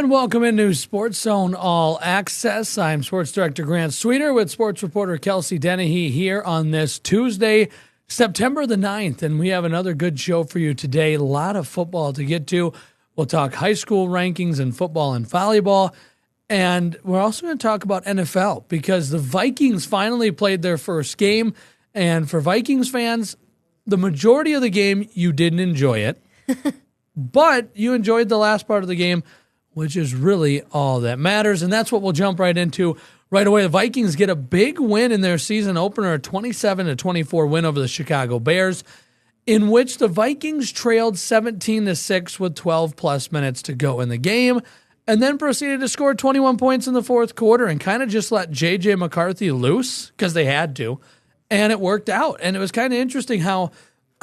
And welcome into SportsZone All Access. I'm Sports Director Grant Sweeter with sports reporter Kelsey Dennehy here on this Tuesday, September the 9th. And we have another good show for you today. A lot of football to get to. We'll talk high school rankings in football and volleyball. And we're also going to talk about NFL because the Vikings finally played their first game. And for Vikings fans, the majority of the game, you didn't enjoy it. But you enjoyed the last part of the game, which is really all that matters. And that's what we'll jump right into right away. The Vikings get a big win in their season opener, a 27-24 win over the Chicago Bears, in which the Vikings trailed 17-6 with 12-plus minutes to go in the game, and then proceeded to score 21 points in the fourth quarter and kind of just let J.J. McCarthy loose because they had to, and it worked out. And it was kind of interesting how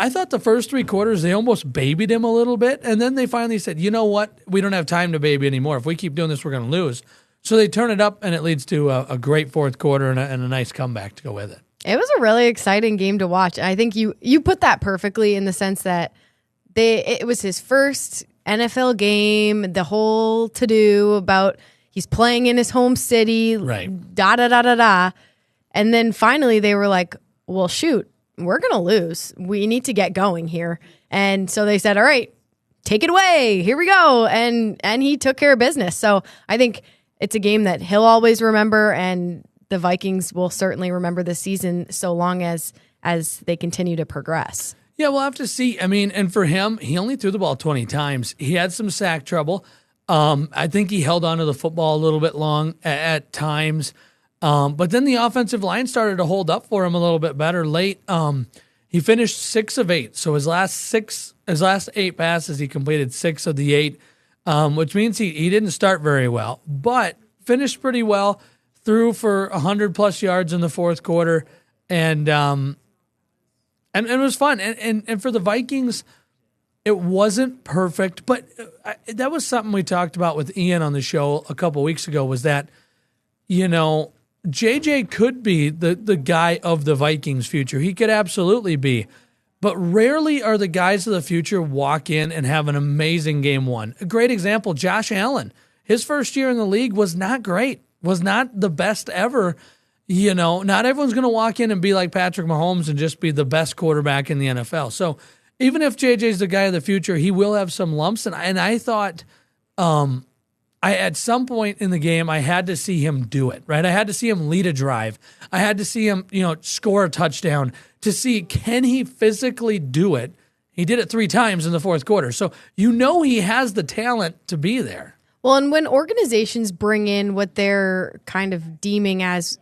I thought the first three quarters, they almost babied him a little bit, and then they finally said, you know what, we don't have time to baby anymore. If we keep doing this, we're going to lose. So they turn it up, and it leads to a great fourth quarter and a nice comeback to go with it. It was a really exciting game to watch. I think you put that perfectly in the sense that it was his first NFL game, the whole to-do about he's playing in his home city, right? Da-da-da-da-da. And then finally they were like, well, shoot, we're going to lose. We need to get going here. And so they said, all right, take it away. Here we go. And he took care of business. So I think it's a game that he'll always remember, and the Vikings will certainly remember this season so long as they continue to progress. Yeah, we'll have to see. I mean, and for him, he only threw the ball 20 times. He had some sack trouble. I think he held onto the football a little bit long at times. But then the offensive line started to hold up for him a little bit better late. He finished 6 of 8. So his last 8 passes, he completed 6 of the 8, which means he didn't start very well, but finished pretty well, threw for 100+ yards in the fourth quarter, and it was fun. And for the Vikings, it wasn't perfect, but that was something we talked about with Ian on the show a couple weeks ago, was that, JJ could be the guy of the Vikings' future. He could absolutely be. But rarely are the guys of the future walk in and have an amazing game one. A great example, Josh Allen. His first year in the league was not great, was not the best ever. Not everyone's going to walk in and be like Patrick Mahomes and just be the best quarterback in the NFL. So even if JJ's the guy of the future, he will have some lumps. And I thought at some point in the game, I had to see him do it, right? I had to see him lead a drive. I had to see him, score a touchdown to see, can he physically do it? He did it 3 times in the fourth quarter. So he has the talent to be there. Well, and when organizations bring in what they're kind of deeming as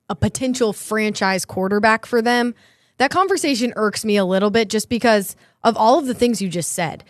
a potential franchise quarterback for them, that conversation irks me a little bit just because of all of the things you just said.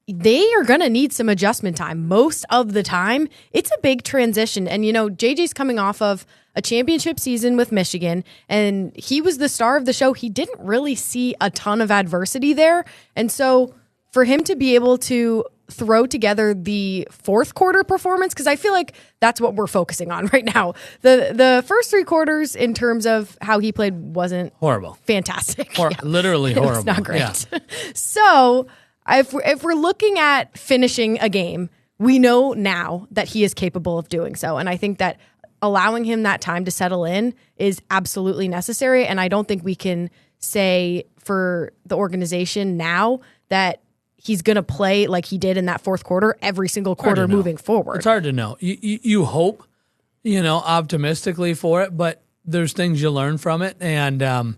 They are going to need some adjustment time. Most of the time, it's a big transition. And, JJ's coming off of a championship season with Michigan, and he was the star of the show. He didn't really see a ton of adversity there. And so for him to be able to throw together the fourth quarter performance, because I feel like that's what we're focusing on right now. The first 3 quarters in terms of how he played wasn't horrible, fantastic. Literally horrible. It was not great. Yeah. So if we're looking at finishing a game, we know now that he is capable of doing so. And I think that allowing him that time to settle in is absolutely necessary. And I don't think we can say for the organization now that he's going to play like he did in that fourth quarter every single quarter moving forward. It's hard to know. You hope, optimistically for it, but there's things you learn from it. And,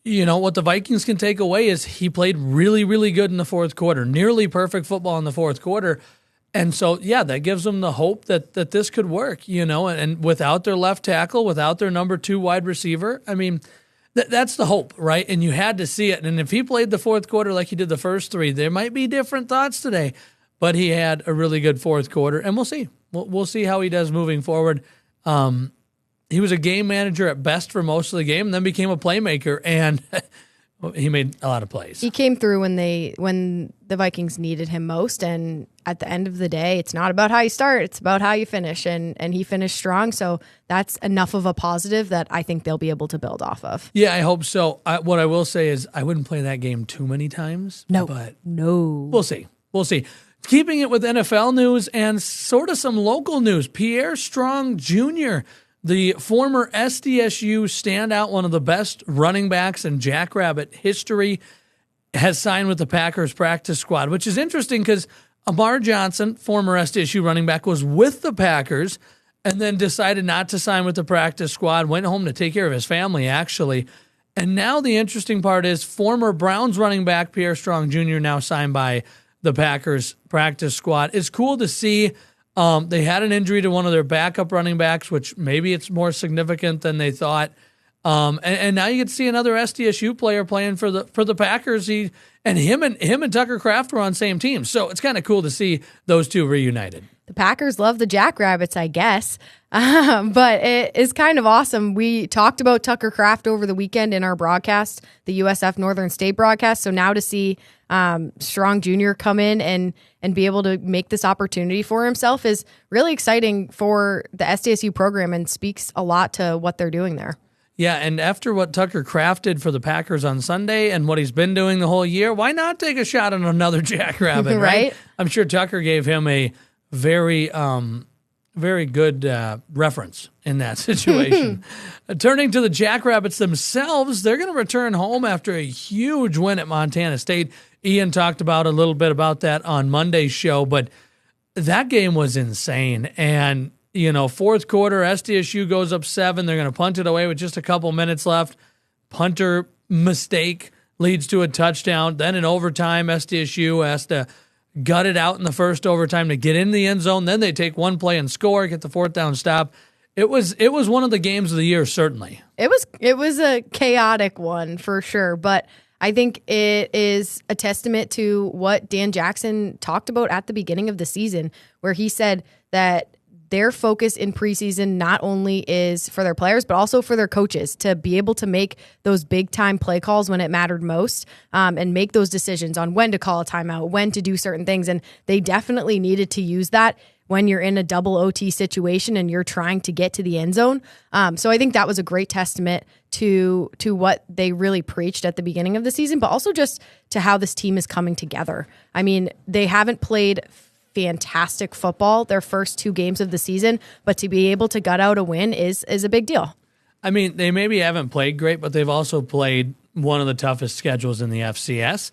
what the Vikings can take away is he played really, really good in the fourth quarter, nearly perfect football in the fourth quarter. And so, that gives them the hope that this could work, and without their left tackle, without their number 2 wide receiver, I mean, that's the hope, right? And you had to see it. And if he played the fourth quarter like he did the first 3, there might be different thoughts today. But he had a really good fourth quarter, and we'll see. We'll see how he does moving forward. He was a game manager at best for most of the game, and then became a playmaker, and he made a lot of plays. He came through when the Vikings needed him most, and at the end of the day, it's not about how you start, it's about how you finish, and he finished strong, so that's enough of a positive that I think they'll be able to build off of. Yeah, I hope so. What I will say is I wouldn't play that game too many times. No. But no. We'll see. Keeping it with NFL news and sort of some local news, Pierre Strong Jr., the former SDSU standout, one of the best running backs in Jackrabbit history, has signed with the Packers practice squad, which is interesting because Amar Johnson, former SDSU running back, was with the Packers and then decided not to sign with the practice squad, went home to take care of his family, actually. And now the interesting part is former Browns running back Pierre Strong Jr. now signed by the Packers practice squad. It's cool to see. They had an injury to one of their backup running backs, which maybe it's more significant than they thought. And now you get to see another SDSU player playing for the Packers. Him and Tucker Kraft were on the same team, so it's kind of cool to see those two reunited. The Packers love the Jackrabbits, I guess, but it is kind of awesome. We talked about Tucker Kraft over the weekend in our broadcast, the USF Northern State broadcast. So now to see Strong Jr. come in and be able to make this opportunity for himself is really exciting for the SDSU program and speaks a lot to what they're doing there. Yeah, and after what Tucker Kraft did for the Packers on Sunday and what he's been doing the whole year, why not take a shot on another Jackrabbit, right? I'm sure Tucker gave him a very good reference in that situation. Turning to the Jackrabbits themselves, they're going to return home after a huge win at Montana State. Ian talked about a little bit about that on Monday's show, but that game was insane. And, fourth quarter, SDSU goes up 7. They're going to punt it away with just a couple minutes left. Punter mistake leads to a touchdown. Then in overtime, SDSU has to gut it out in the first overtime to get in the end zone. Then they take one play and score, get the fourth down stop. It was one of the games of the year, certainly. It was a chaotic one for sure, but I think it is a testament to what Dan Jackson talked about at the beginning of the season, where he said that their focus in preseason not only is for their players, but also for their coaches to be able to make those big-time play calls when it mattered most, and make those decisions on when to call a timeout, when to do certain things. And they definitely needed to use that when you're in a double OT situation and you're trying to get to the end zone. So I think that was a great testament to what they really preached at the beginning of the season, but also just to how this team is coming together. I mean, they haven't played fantastic football their first 2 games of the season, but to be able to gut out a win is a big deal. I mean, they maybe haven't played great, but they've also played one of the toughest schedules in the FCS,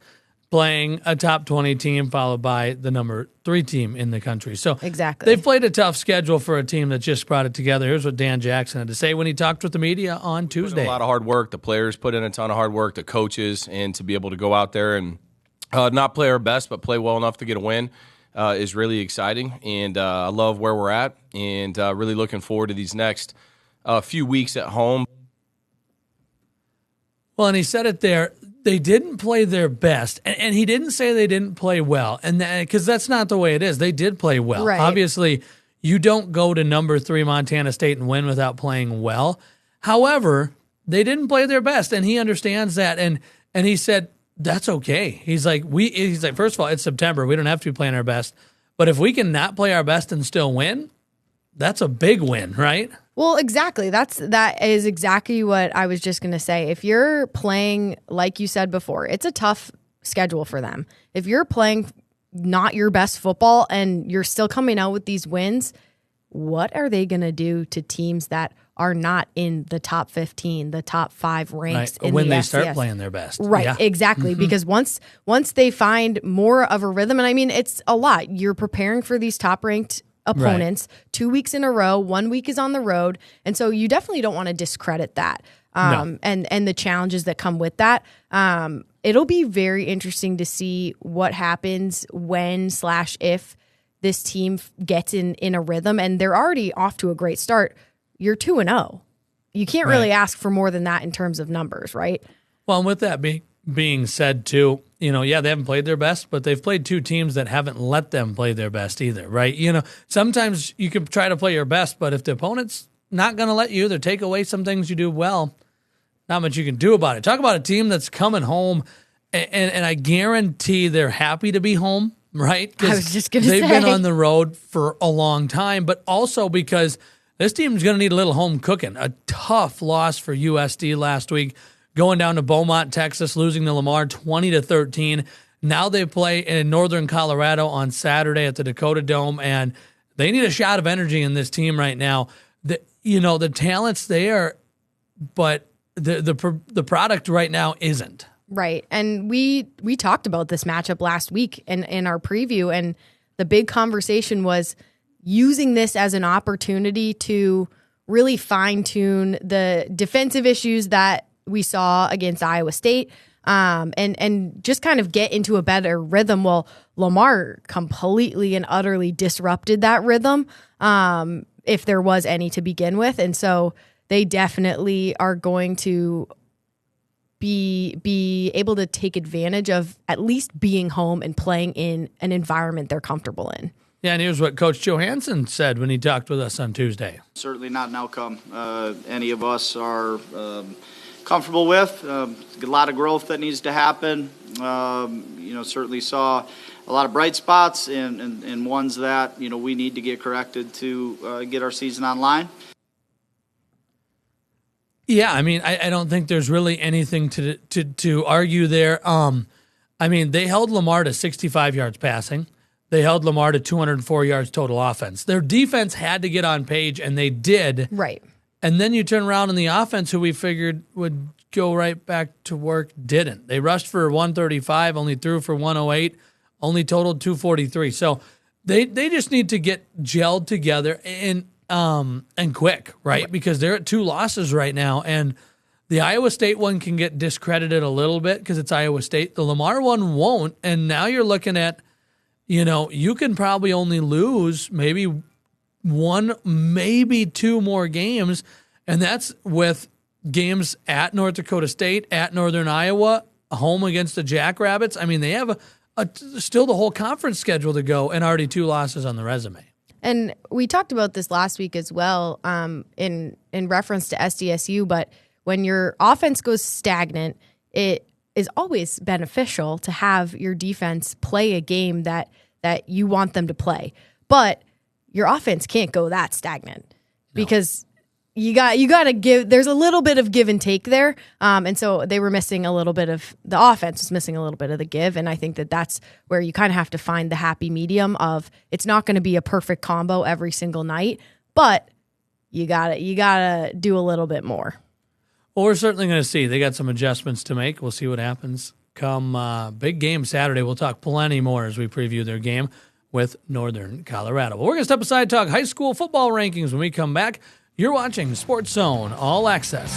playing a top 20 team followed by the number 3 team in the country. So exactly, they've played a tough schedule for a team that just brought it together. Here's what Dan Jackson had to say when he talked with the media on Tuesday. A lot of hard work. The players put in a ton of hard work, the coaches, and to be able to go out there and not play our best, but play well enough to get a win is really exciting. And I love where we're at, and really looking forward to these next few weeks at home. Well, and he said it there. They didn't play their best, and he didn't say they didn't play well, and because that's not the way it is. They did play well. Right. Obviously, you don't go to number 3 Montana State and win without playing well. However, they didn't play their best, and he understands that, and he said that's okay. He's like, first of all, it's September. We don't have to be playing our best, but if we can not play our best and still win, that's a big win, right? Well, exactly. That is exactly what I was just going to say. If you're playing, like you said before, it's a tough schedule for them. If you're playing not your best football and you're still coming out with these wins, what are they going to do to teams that are not in the top 15, the top 5 ranks right. in when the they FCS? Start playing their best? Right, yeah. Exactly. Mm-hmm. Because once they find more of a rhythm, and I mean, it's a lot. You're preparing for these top-ranked opponents 2 weeks in a row. 1 week is on the road. And so you definitely don't want to discredit that and the challenges that come with that. It'll be very interesting to see what happens when/if this team gets in a rhythm. And they're already off to a great start. You're 2-0. You can't really ask for more than that in terms of numbers, right? Well, and with that being said, too, they haven't played their best, but they've played 2 teams that haven't let them play their best either, right? Sometimes you can try to play your best, but if the opponent's not going to let you either take away some things you do well, not much you can do about it. Talk about a team that's coming home, and I guarantee they're happy to be home, right? I was just going to say. They've been on the road for a long time, but also because this team's going to need a little home cooking. A tough loss for USD last week, going down to Beaumont, Texas, losing to Lamar 20-13. Now they play in Northern Colorado on Saturday at the Dakota Dome, and they need a shot of energy in this team right now. The talent's there, but the product right now isn't. Right. And we talked about this matchup last week in our preview, and the big conversation was using this as an opportunity to really fine-tune the defensive issues that we saw against Iowa State, and just kind of get into a better rhythm. Well, Lamar completely and utterly disrupted that rhythm, if there was any to begin with. And so they definitely are going to be able to take advantage of at least being home and playing in an environment they're comfortable in. Yeah, and here's what Coach Johansson said when he talked with us on Tuesday. Certainly not an outcome any of us are comfortable with. A lot of growth that needs to happen. Certainly saw a lot of bright spots and ones that, we need to get corrected to get our season online. Yeah, I mean, I don't think there's really anything to argue there. They held Lamar to 65 yards passing. They held Lamar to 204 yards total offense. Their defense had to get on page, and they did. Right. And then you turn around and the offense, who we figured would go right back to work, didn't. They rushed for 135, only threw for 108, only totaled 243. So they just need to get gelled together and quick, right? Because they're at 2 losses right now, and the Iowa State one can get discredited a little bit because it's Iowa State. The Lamar one won't, and now you're looking at, you can probably only lose maybe 1, maybe 2 more games, and that's with games at North Dakota State, at Northern Iowa, home against the Jackrabbits. I mean, they have still the whole conference schedule to go and already 2 losses on the resume. And we talked about this last week as well, in reference to SDSU, but when your offense goes stagnant, it is always beneficial to have your defense play a game that you want them to play. But your offense can't go that stagnant because you got to give. There's a little bit of give and take there, and so they were missing a little bit of the offense was missing a little bit of the give, and I think that's where you kind of have to find the happy medium of it's not going to be a perfect combo every single night, but you gotta do a little bit more. Well, we're certainly going to see. They got some adjustments to make. We'll see what happens come big game Saturday. We'll talk plenty more as we preview their game with Northern Colorado. Well, we're going to step aside and talk high school football rankings when we come back. You're watching SportsZone All Access.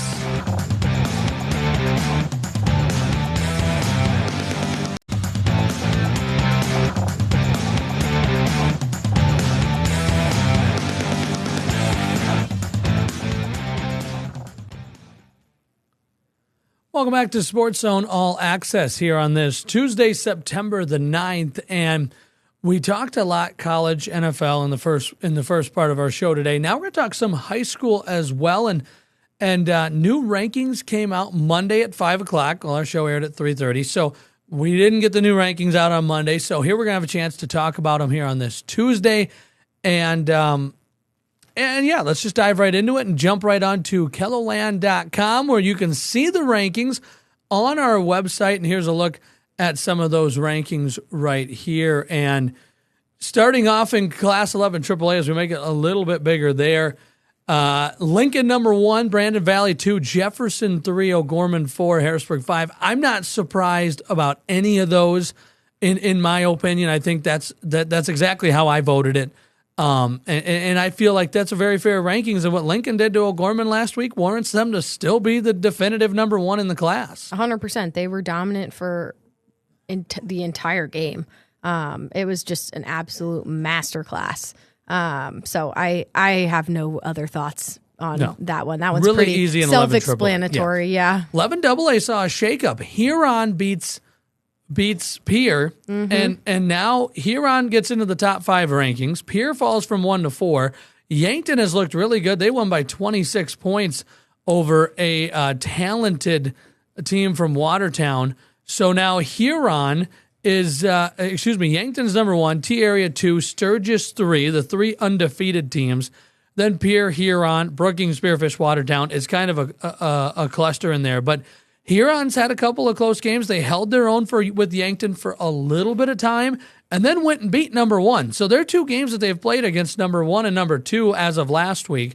Welcome back to SportsZone All Access here on this Tuesday, September the 9th. And we talked a lot college, NFL in the first part of our show today. Now we're going to talk some high school as well. And new rankings came out Monday at 5 o'clock. Well, our show aired at 3:30. So we didn't get the new rankings out on Monday. So here we're going to have a chance to talk about them here on this Tuesday. And yeah, let's just dive right into it and jump right on to KELOLAND.com, where you can see the rankings on our website. And here's a look at some of those rankings right here. And starting off in Class 11 AAA, as we make it a little bit bigger there, Lincoln number 1, Brandon Valley 2, Jefferson 3, O'Gorman 4, Harrisburg 5. I'm not surprised about any of those. In my opinion, I think that's exactly how I voted it. And I feel like that's a very fair rankings, and what Lincoln did to O'Gorman last week warrants them to still be the definitive number 1 in the class. 100%. They were dominant for the entire game. It was just an absolute masterclass. So I have no other thoughts on that one. That one's really pretty easy and self-explanatory. Yeah. 11 AA saw a shakeup. Huron beats Pierre, and now Huron gets into the top 5 rankings. Pierre falls from 1 to 4. Yankton has looked really good. They won by 26 points over a talented team from Watertown. So now Huron is, Yankton's number 1, T-Area 2, Sturgis 3, the 3 undefeated teams. Then Pierre, Huron, Brookings, Spearfish, Watertown is kind of a cluster in there. But Huron's had a couple of close games. They held their own with Yankton for a little bit of time and then went and beat number 1. So they're 2 games that they've played against number 1 and number 2 as of last week.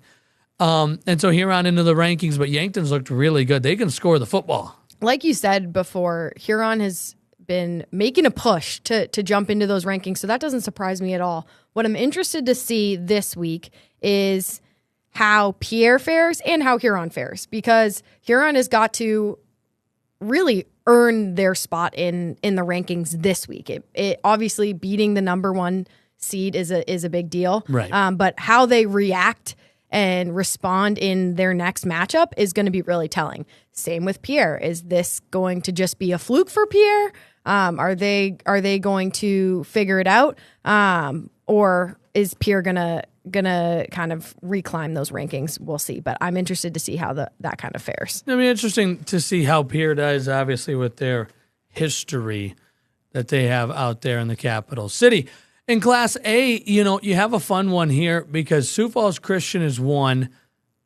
And so Huron into the rankings, but Yankton's looked really good. They can score the football. Like you said before, Huron has been making a push to jump into those rankings, so that doesn't surprise me at all. What I'm interested to see this week is how Pierre fares and how Huron fares, because Huron has got to really earn their spot in the rankings this week. It obviously beating the number 1 seed is a big deal, right? But how they react and respond in their next matchup is going to be really telling. Same with Pierre. Is this going to just be a fluke for Pierre? Are they going to figure it out, or is Pierre gonna kind of reclimb those rankings? We'll see. But I'm interested to see how that kind of fares. It'll be interesting to see how Pierre does, obviously, with their history that they have out there in the capital city. In Class A, you have a fun one here because Sioux Falls Christian is 1,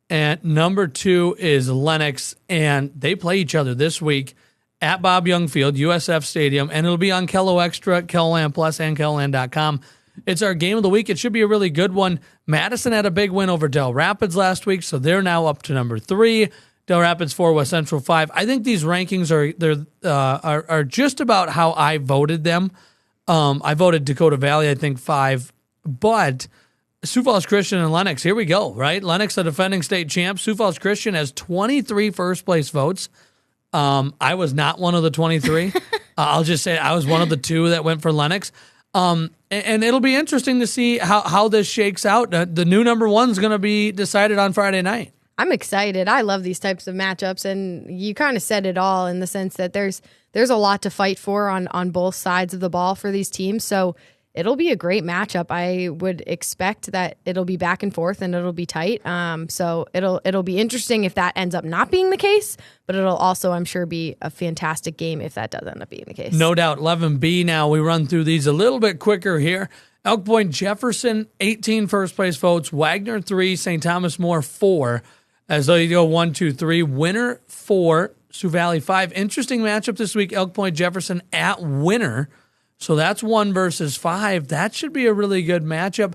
and number 2 is Lennox, and they play each other this week at Bob Young Field, USF Stadium, and it'll be on KELO Extra, KELOLAND Plus, and KELOLAND.com. It's our game of the week. It should be a really good one. Madison had a big win over Del Rapids last week, so they're now up to number 3. Del Rapids 4, West Central 5. I think these rankings are just about how I voted them. I voted Dakota Valley, I think 5, but Sioux Falls Christian and Lennox, here we go, right? Lennox, the defending state champ. Sioux Falls Christian has 23 first-place votes. I was not one of the 23. I'll just say I was one of the 2 that went for Lennox. And it'll be interesting to see how this shakes out. The new number 1 is going to be decided on Friday night. I'm excited. I love these types of matchups, and you kind of said it all in the sense that there's a lot to fight for on both sides of the ball for these teams. So it'll be a great matchup. I would expect that it'll be back and forth and it'll be tight. So it'll be interesting if that ends up not being the case, but it'll also, I'm sure, be a fantastic game if that does end up being the case. No doubt. 11B now. We run through these a little bit quicker here. Elk Point Jefferson, 18 first-place votes. Wagner, 3. St. Thomas More, 4. As though you go 1, 2, 3. Winner, 4. Sioux Valley, 5. Interesting matchup this week. Elk Point Jefferson at Winner. So that's 1 versus 5. That should be a really good matchup.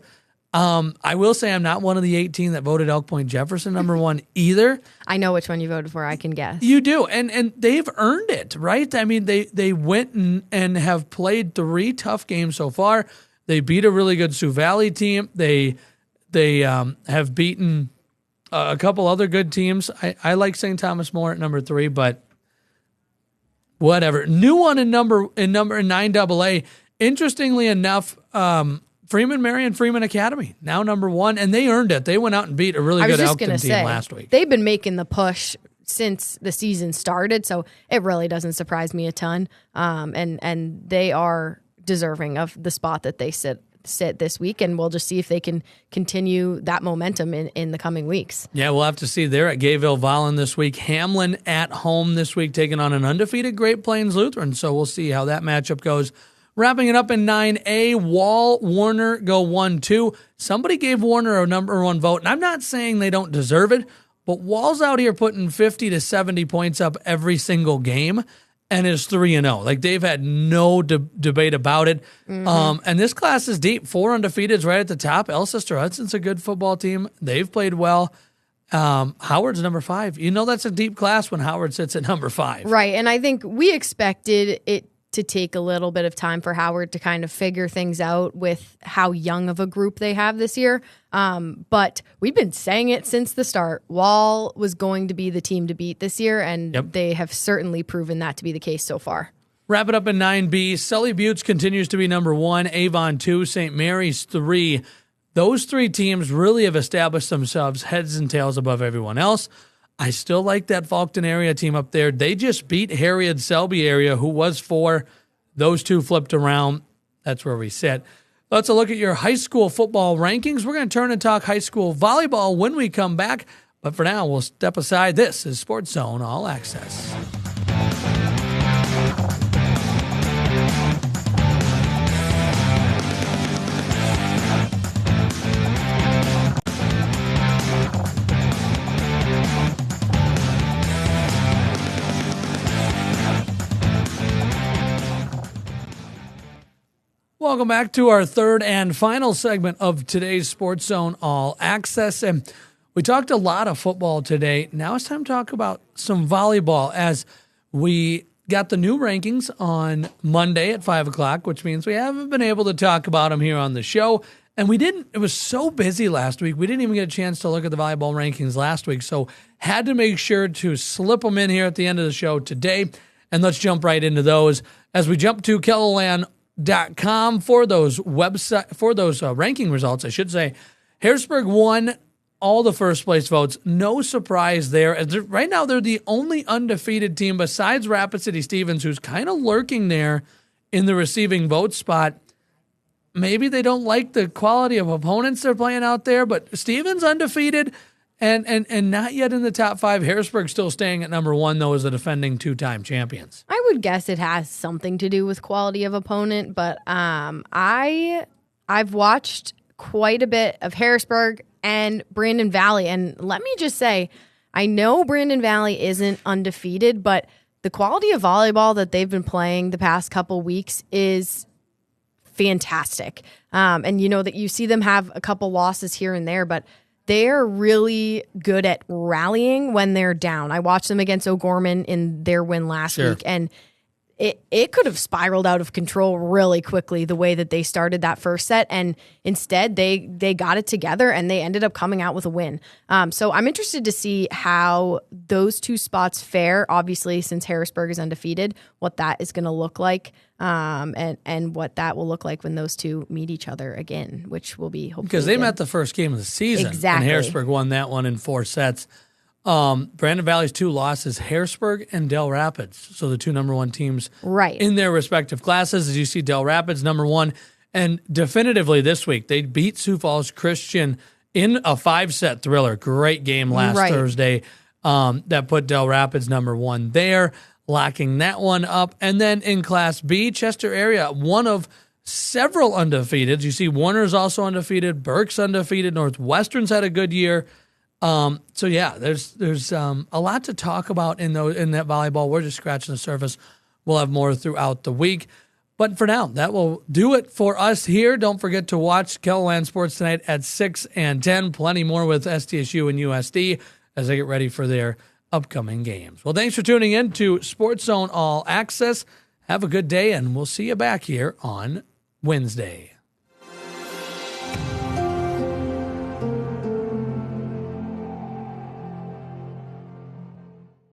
I will say I'm not one of the 18 that voted Elk Point Jefferson number 1 either. I know which one you voted for. I can guess. You do, and they've earned it, right? I mean, they went and have played 3 tough games so far. They beat a really good Sioux Valley team. They have beaten a couple other good teams. I like St. Thomas More at number 3, but whatever. New one in number 9 AA. Interestingly enough, Freeman Marion Freeman Academy now number 1, and they earned it. They went out and beat a really good Elkton team last week. They've been making the push since the season started, so it really doesn't surprise me a ton. And they are deserving of the spot that they sit this week, and we'll just see if they can continue that momentum in the coming weeks. Yeah, we'll have to see. They're at Gayville Vollen this week. Hamlin at home this week, taking on an undefeated Great Plains Lutheran. So we'll see how that matchup goes. Wrapping it up in 9A, Wall, Warner go 1-2. Somebody gave Warner a number 1 vote, and I'm not saying they don't deserve it, but Wall's out here putting 50 to 70 points up every single game and is 3-0. Like, they've had no debate about it. And this class is deep. 4 undefeateds right at the top. El Sister Hudson's a good football team. They've played well. Howard's number 5. You know that's a deep class when Howard sits at number 5. Right, and I think we expected it to take a little bit of time for Howard to kind of figure things out with how young of a group they have this year. But we've been saying it since the start. Wall was going to be the team to beat this year, and they have certainly proven that to be the case so far. Wrap it up in 9B. Sully Buttes continues to be number 1, Avon 2, St. Mary's 3. Those 3 teams really have established themselves heads and tails above everyone else. I still like that Faulkton area team up there. They just beat Harriet Selby area, who was 4. Those 2 flipped around. That's where we sit. Let's look at your high school football rankings. We're going to turn and talk high school volleyball when we come back. But for now, we'll step aside. This is SportsZone All Access. welcome back to our third and final segment of today's SportsZone All Access. And we talked a lot of football today. Now it's time to talk about some volleyball, as we got the new rankings on Monday at 5 o'clock, which means we haven't been able to talk about them here on the show. And we didn't, it was so busy last week, we didn't even get a chance to look at the volleyball rankings last week. So had to make sure to slip them in here at the end of the show today. And let's jump right into those as we jump to KELOLAND.com for those ranking results, I should say. Harrisburg won all the first place votes. No surprise there. Right now, they're the only undefeated team besides Rapid City Stevens, who's kind of lurking there in the receiving vote spot. Maybe they don't like the quality of opponents they're playing out there, but Stevens undefeated and not yet in the top 5. Harrisburg still staying at number 1, though, as the defending 2-time champions. I would guess it has something to do with quality of opponent, but I've watched quite a bit of Harrisburg and Brandon Valley, and let me just say, I know Brandon Valley isn't undefeated, but the quality of volleyball that they've been playing the past couple weeks is fantastic. And you know that you see them have a couple losses here and there, but they're really good at rallying when they're down. I watched them against O'Gorman in their win last week, and it could have spiraled out of control really quickly the way that they started that first set, and instead they got it together and they ended up coming out with a win. So I'm interested to see how those two spots fare, obviously, since Harrisburg is undefeated, what that is going to look like, and what that will look like when those two meet each other again, which will be hopefully because they met the first game of the season. Exactly. And Harrisburg won that one in 4 sets. Brandon Valley's 2 losses, Harrisburg and Del Rapids. So the 2 number 1 teams in their respective classes. As you see, Del Rapids number 1. And definitively this week, they beat Sioux Falls Christian in a 5-set thriller. Great game last Thursday that put Del Rapids number 1 there, locking that one up. And then in Class B, Chester area, one of several undefeateds. You see Warner's also undefeated, Burke's undefeated, Northwestern's had a good year. So yeah, there's a lot to talk about in that volleyball. We're just scratching the surface. We'll have more throughout the week. But for now, that will do it for us here. Don't forget to watch KELOLAND Sports tonight at 6 and 10. Plenty more with SDSU and USD as they get ready for their upcoming games. Well, thanks for tuning in to SportsZone All Access. Have a good day, and we'll see you back here on Wednesday.